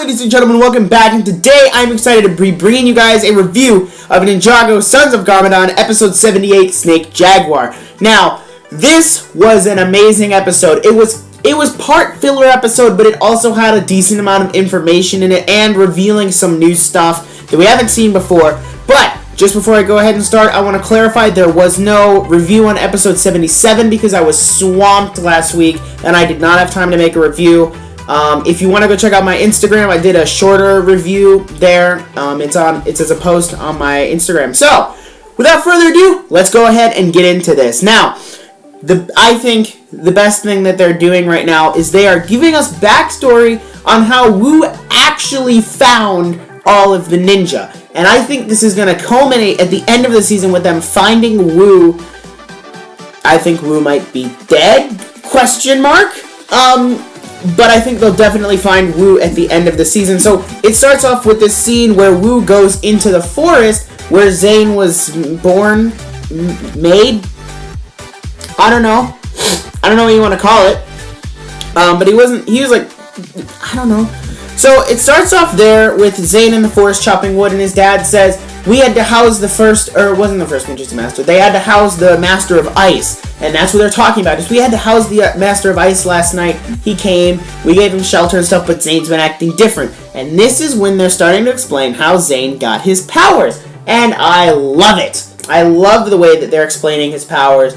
ladies and gentlemen, welcome back, and today I'm excited to be bringing you guys a review of Ninjago Sons of Garmadon, episode 78, Snake Jaguar. Now, this was an amazing episode. It was part filler episode, but it also had a decent amount of information in it, and revealing some new stuff that we haven't seen before. But just before I go ahead and start, I want to clarify there was no review on episode 77 because I was swamped last week, and I did not have time to make a review. If you want to go check out my Instagram, I did a shorter review there. It's as a post on my Instagram. So, without further ado, let's go ahead and get into this. Now, I think the best thing that they're doing right now is they are giving us backstory on how Wu actually found all of the ninja. And I think this is going to culminate at the end of the season with them finding Wu. I think Wu might be dead? Question mark? But I think they'll definitely find Wu at the end of the season. So it starts off with this scene where Wu goes into the forest where Zane was born, made. I don't know what you want to call it. But he was like, I don't know. So it starts off there with Zane in the forest chopping wood, and his dad says, we had to house the first, or it wasn't the first Ninja Master, they had to house the Master of Ice, and that's what they're talking about, is we had to house the Master of Ice last night. He came, we gave him shelter and stuff, but Zane's been acting different. And this is when they're starting to explain how Zane got his powers, and I love it. I love the way that they're explaining his powers,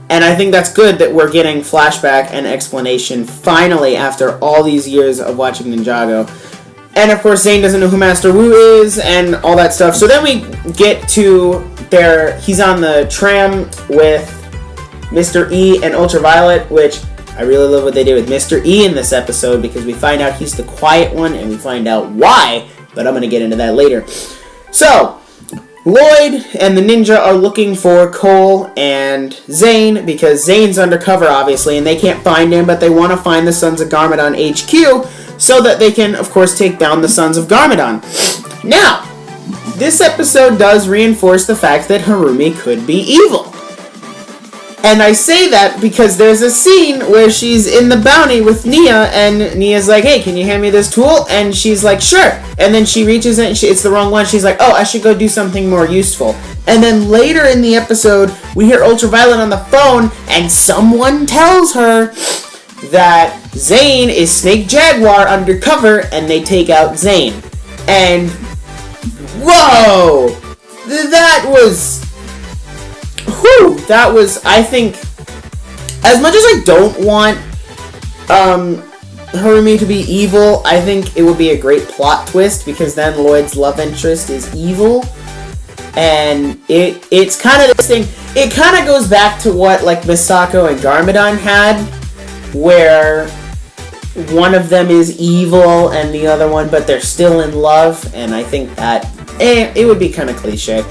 and I think that's good that we're getting flashback and explanation finally after all these years of watching Ninjago. And of course, Zane doesn't know who Master Wu is and all that stuff. So then we get to he's on the tram with Mr. E and Ultraviolet, which I really love what they did with Mr. E in this episode because we find out he's the quiet one and we find out why, but I'm going to get into that later. So, Lloyd and the ninja are looking for Cole and Zane because Zane's undercover, obviously, and they can't find him, but they want to find the Sons of Garmadon HQ so that they can, of course, take down the Sons of Garmadon. Now, this episode does reinforce the fact that Harumi could be evil. And I say that because there's a scene where she's in the bounty with Nia, and Nia's like, hey, can you hand me this tool? And she's like, sure. And then she reaches it, and it's the wrong one. She's like, oh, I should go do something more useful. And then later in the episode, we hear Ultraviolet on the phone, and someone tells her that Zane is Snake Jaguar undercover, and they take out Zane. And, whoa! That was, I think, as much as I don't want Harumi to be evil, I think it would be a great plot twist, because then Lloyd's love interest is evil, and it's kind of this thing, it kind of goes back to what, like, Misako and Garmadon had, where one of them is evil and the other one, but they're still in love, and I think that, it would be kind of cliche.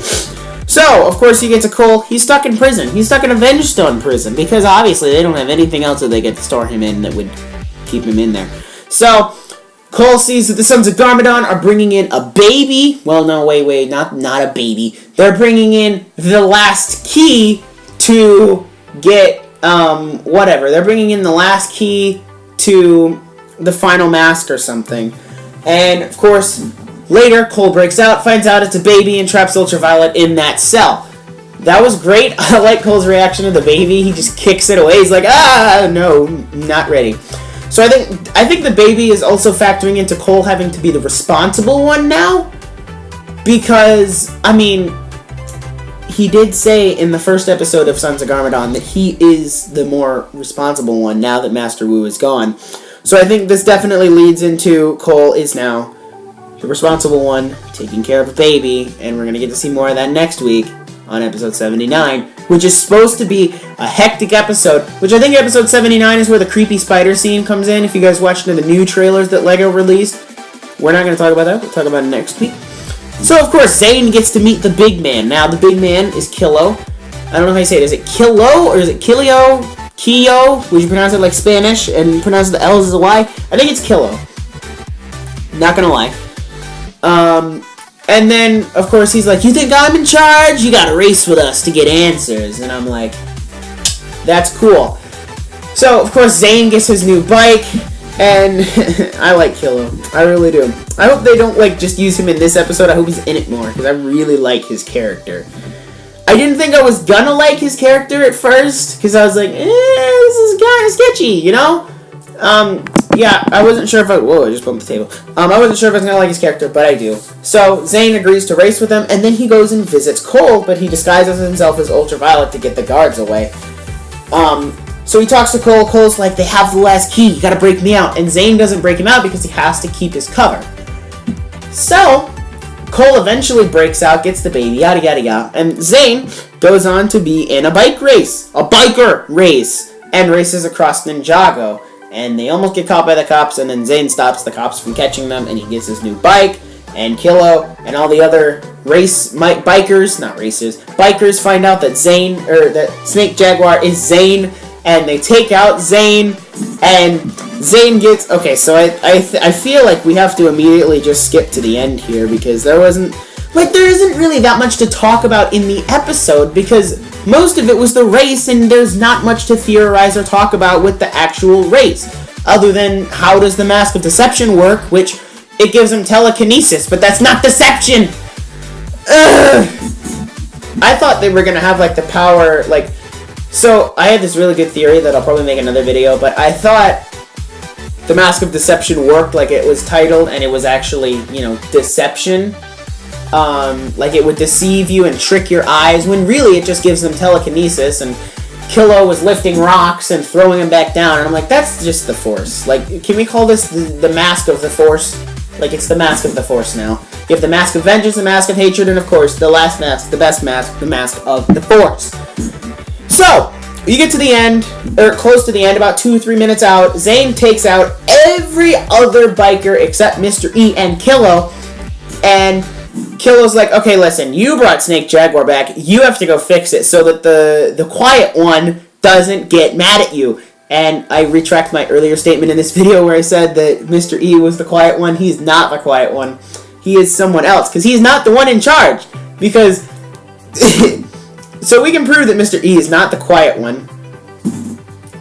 So, of course, you get to Cole. He's stuck in prison. He's stuck in a Vengestone prison, because obviously they don't have anything else that they get to store him in that would keep him in there. So, Cole sees that the Sons of Garmadon are bringing in a baby. Well, no, wait, not a baby. They're bringing in the last key to get, whatever. They're bringing in the last key to the final mask or something. And, of course, later, Cole breaks out, finds out it's a baby, and traps Ultraviolet in that cell. That was great. I like Cole's reaction to the baby. He just kicks it away. He's like, no, not ready. So I think the baby is also factoring into Cole having to be the responsible one now. Because, I mean, he did say in the first episode of Sons of Garmadon that he is the more responsible one now that Master Wu is gone. So I think this definitely leads into Cole is now the responsible one, taking care of a baby, and we're going to get to see more of that next week on episode 79, which is supposed to be a hectic episode, which I think episode 79 is where the creepy spider scene comes in. If you guys watched the new trailers that LEGO released, we're not going to talk about that. We'll talk about it next week. So, of course, Zane gets to meet the big man. Now, the big man is Kilo. I don't know how you say it. Is it Kilo, or is it Kilio? Kio? Would you pronounce it like Spanish and pronounce the L's as a Y? I think it's Kilo. Not going to lie. And then, of course, he's like, you think I'm in charge? You gotta race with us to get answers. And I'm like, that's cool. So, of course, Zane gets his new bike, And I like Kilo. I really do. I hope they don't, like, just use him in this episode. I hope he's in it more, because I really like his character. I didn't think I was gonna like his character at first, because I was like, this is kind of sketchy, you know? Yeah, I wasn't sure if I... Whoa, I just bumped the table. I wasn't sure if I was gonna like his character, but I do. So, Zane agrees to race with him, and then he goes and visits Cole, but he disguises himself as Ultraviolet to get the guards away. So he talks to Cole. Cole's like, they have the last key. You gotta break me out. And Zane doesn't break him out because he has to keep his cover. So, Cole eventually breaks out, gets the baby, yada yada yada. And Zane goes on to be in a bike race. A biker race. And races across Ninjago. And they almost get caught by the cops. And then Zane stops the cops from catching them. And he gets his new bike. And Kilo and all the other bikers find out that that Snake Jaguar is Zane. And they take out Zane, and Zane gets... Okay, so I feel like we have to immediately just skip to the end here, because there isn't really that much to talk about in the episode, because most of it was the race, and there's not much to theorize or talk about with the actual race, other than how does the Mask of Deception work, which it gives him telekinesis, but that's not deception! Ugh! I thought they were gonna have, like, the power, like... So, I had this really good theory that I'll probably make another video, but I thought the Mask of Deception worked like it was titled, and it was actually, you know, deception. Like it would deceive you and trick your eyes, when really it just gives them telekinesis, and Kilo was lifting rocks and throwing them back down, and I'm like, that's just the Force. Like, can we call this the Mask of the Force? Like, it's the Mask of the Force now. You have the Mask of Vengeance, the Mask of Hatred, and of course, the last mask, the best mask, the Mask of the Force. So, you get to the end, or close to the end, about 2-3 minutes out. Zane takes out every other biker except Mr. E and Kilo. And Kilo's like, okay, listen, you brought Snake Jaguar back. You have to go fix it so that the quiet one doesn't get mad at you. And I retract my earlier statement in this video where I said that Mr. E was the quiet one. He's not the quiet one. He is someone else, because he's not the one in charge. Because... So we can prove that Mr. E is not the quiet one,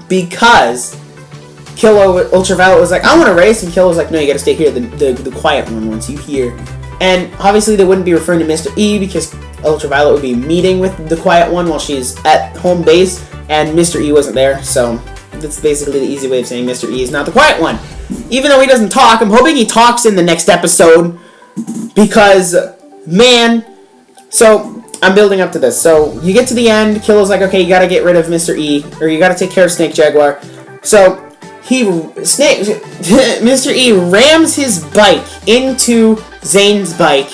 because Kilo Ultraviolet was like, I want to race, and Kilo was like, no, you gotta stay here, the quiet one wants you here. And obviously they wouldn't be referring to Mr. E, because Ultraviolet would be meeting with the quiet one while she's at home base, and Mr. E wasn't there, so that's basically the easy way of saying Mr. E is not the quiet one. Even though he doesn't talk, I'm hoping he talks in the next episode, because, man, so... I'm building up to this. So, you get to the end, Kilo's like, okay, you gotta get rid of Mr. E, or you gotta take care of Snake Jaguar. So, Mr. E rams his bike into Zane's bike,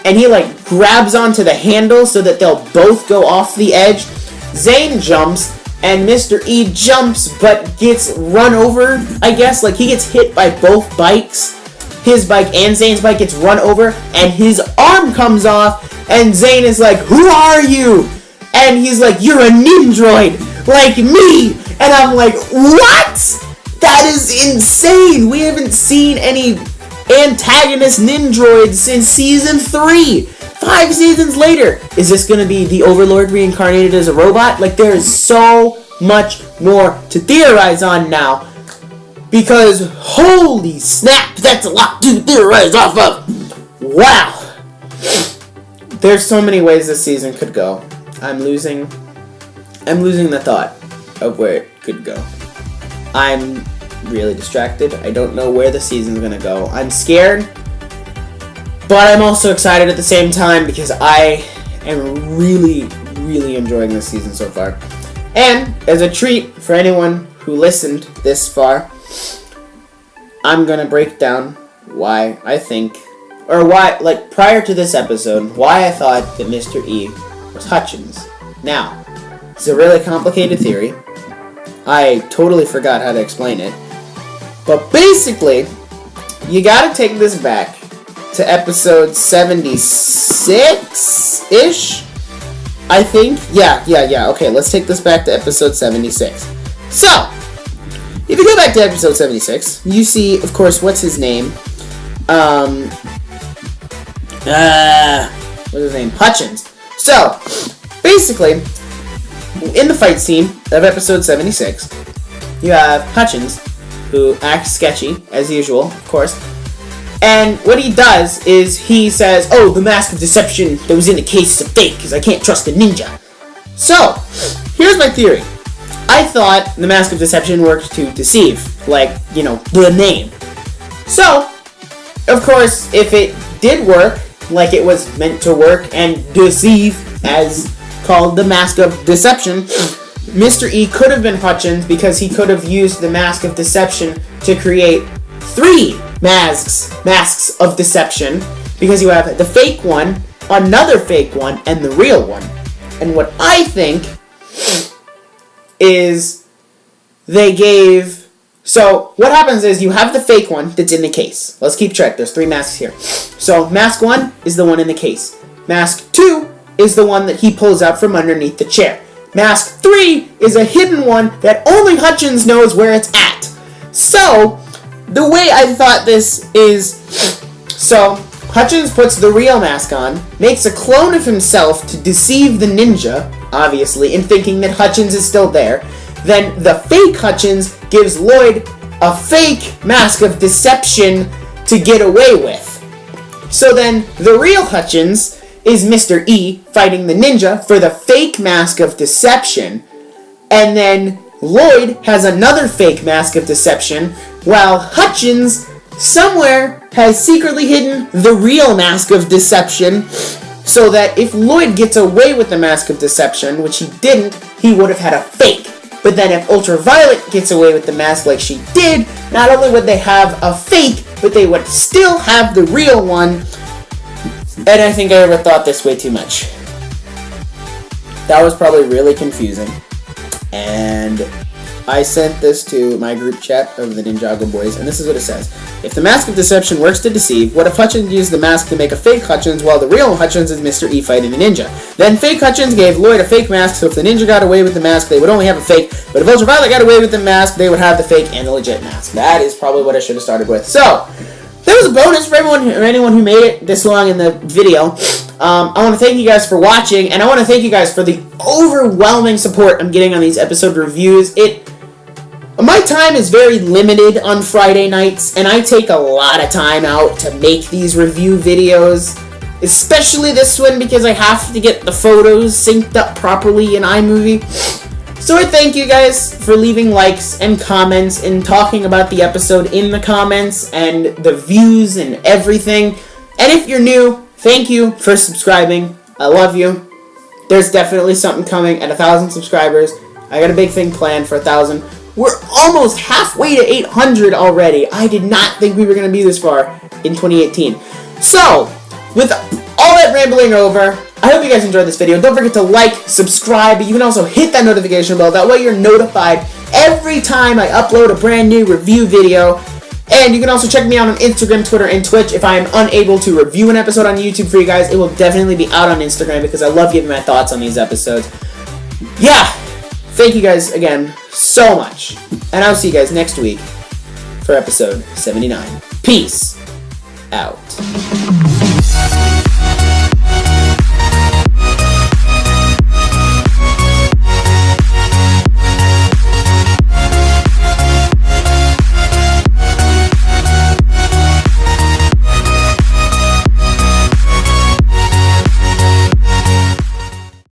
and he, like, grabs onto the handle so that they'll both go off the edge. Zane jumps, and Mr. E jumps, but gets run over, I guess. Like, he gets hit by both bikes. His bike and Zane's bike gets run over, and his arm comes off, and Zane is like, who are you? And he's like, you're a Nindroid, like me! And I'm like, what? That is insane! We haven't seen any antagonist Nindroids since Season 3! 5 seasons later! Is this gonna be the Overlord reincarnated as a robot? Like, there is so much more to theorize on now. Because, holy snap, that's a lot to theorize off of! Wow! There's so many ways this season could go. I'm losing the thought of where it could go. I'm really distracted. I don't know where the season's gonna go. I'm scared, but I'm also excited at the same time because I am really, really enjoying this season so far. And as a treat for anyone who listened this far, I'm gonna break down why I think, or why, like, prior to this episode, why I thought that Mr. E was Hutchins. Now, it's a really complicated theory. I totally forgot how to explain it. But basically, you gotta take this back to episode 76-ish? I think? Yeah. Okay, let's take this back to episode 76. So, if you go back to episode 76, you see, of course, what's his name? What's his name? Hutchins. So, basically, in the fight scene of episode 76, you have Hutchins, who acts sketchy, as usual, of course. And what he does is he says, oh, the mask of deception that was in the case is a fake because I can't trust the ninja. So, here's my theory. I thought the mask of deception worked to deceive, like, you know, the name. So, of course, if it did work like it was meant to work and deceive, as called the mask of deception, Mr. E could have been Hutchins because he could have used the mask of deception to create 3 masks of deception, because you have the fake one, another fake one, and the real one. And what I think is they gave... So, what happens is you have the fake one that's in the case. Let's keep track. There's 3 masks here. So, mask 1 is the one in the case. Mask 2 is the one that he pulls out from underneath the chair. Mask 3 is a hidden one that only Hutchins knows where it's at. So, the way I thought this is... So, Hutchins puts the real mask on, makes a clone of himself to deceive the ninja, obviously, in thinking that Hutchins is still there. Then the fake Hutchins gives Lloyd a fake mask of deception to get away with. So then the real Hutchins is Mr. E fighting the ninja for the fake mask of deception. And then Lloyd has another fake mask of deception, while Hutchins somewhere has secretly hidden the real mask of deception, so that if Lloyd gets away with the mask of deception, which he didn't, he would have had a fake. But then if Ultraviolet gets away with the mask like she did, not only would they have a fake, but they would still have the real one. And I think I overthought this way too much. That was probably really confusing. And I sent this to my group chat of the Ninjago boys, and this is what it says. If the mask of deception works to deceive, what if Hutchins used the mask to make a fake Hutchins while the real Hutchins is Mr. E fighting the ninja? Then fake Hutchins gave Lloyd a fake mask, so if the ninja got away with the mask, they would only have a fake, but if Ultraviolet got away with the mask, they would have the fake and the legit mask. That is probably what I should have started with. So, there was a bonus for anyone who made it this long in the video. I want to thank you guys for watching, and I want to thank you guys for the overwhelming support I'm getting on these episode reviews. My time is very limited on Friday nights, and I take a lot of time out to make these review videos, especially this one because I have to get the photos synced up properly in iMovie. So I thank you guys for leaving likes and comments and talking about the episode in the comments and the views and everything. And if you're new, thank you for subscribing. I love you. There's definitely something coming at 1,000 subscribers. I got a big thing planned for 1,000. We're almost halfway to 800 already. I did not think we were going to be this far in 2018. So, with all that rambling over, I hope you guys enjoyed this video. Don't forget to like, subscribe. You can also hit that notification bell. That way you're notified every time I upload a brand new review video. And you can also check me out on Instagram, Twitter, and Twitch. If I am unable to review an episode on YouTube for you guys, it will definitely be out on Instagram because I love giving my thoughts on these episodes. Yeah. Thank you guys again so much. And I'll see you guys next week for episode 79. Peace out.